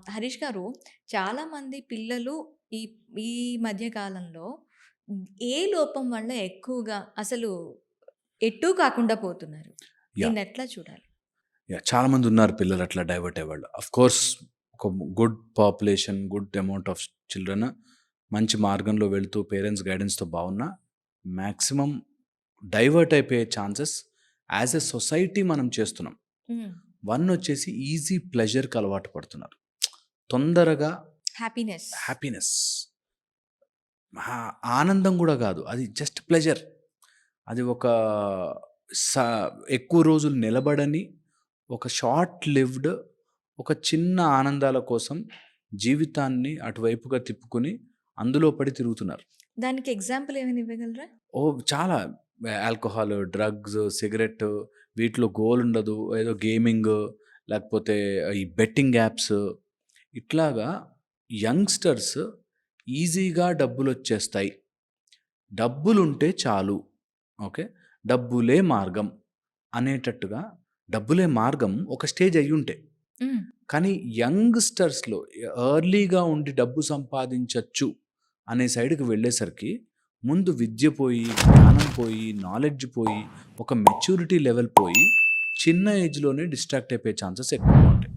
హరీష్ గారు, చాలామంది పిల్లలు ఈ ఈ మధ్య కాలంలో ఏ లోపం వల్ల ఎక్కువగా అసలు ఎటూ కాకుండా పోతున్నారు? యాహ్! దీన్నెట్లా చూడాలి? చాలామందున్నారు పిల్లలు అట్లా డైవర్ట్ అయ్యేవాళ్ళు. ఆఫ్‌కోర్స్ ఒక good population, good amount of children మంచి మార్గంలో వెళ్తూ పేరెంట్స్ గైడెన్స్‌తో బాగున్నా, మాక్సిమం డైవర్ట్ అయిపోయే ఛాన్సెస్ యాస్ ఎ సొసైటీ మనం చేస్తున్నాం. హ్మ్. వన్ వచ్చేసి ఈజీ ప్లెజర్‌కి అలవాటు పడుతున్నారు. తొందరగా హ్యాపీనెస్. హ్యాపీనెస్, ఆనందం గూడా గాదు. అది జస్ట్ ప్లెజర్. అది ఒక స ఎక్కువ రోజులు నిలబడని, ఒక షార్ట్ లివ్డ్, ఒక చిన్న ఆనందాల కోసం జీవితాన్ని అటువైపుగా తిప్పుకొని, అందులో పడి తిరుగుతున్నారు. దానికి ఎగ్జాంపుల్ ఏమైనా ఇవ్వగలరా? చాలా ఆల్కహాల్, డ్రగ్స్, సిగరెట్ వీటిలో గోల్ ఉండదు. ఏదో గేమింగ్ లేకపోతే ఈ బెట్టింగ్ యాప్స్ ఇట్లాగా యంగ్‌స్టర్స్ ఈజీగా డబ్బులొచ్చేస్తాయి. డబ్బులుంటే చాలు. ఓకే. డబ్బులే మార్గం అనేటట్టుగా డబ్బులే మార్గం ఒక స్టేజ్ అయ్యుంటే. హ్మ్. కానీ యంగ్‌స్టర్స్‌లో ఎర్లీగా ఉండి డబ్బు సంపాదించొచ్చు అనే సైడ్‌కి వెళ్ళేసరికి ముందు విద్య పోయి, జ్ఞానం పోయి, నాలెడ్జ్ పోయి, ఒక మెచ్యూరిటీ లెవెల్ పోయి, చిన్న ఏజ్‌లోనే డిస్ట్రాక్ట్ అయిపోయే ఛాన్సెస్ ఎక్కువగా ఉంటాయి.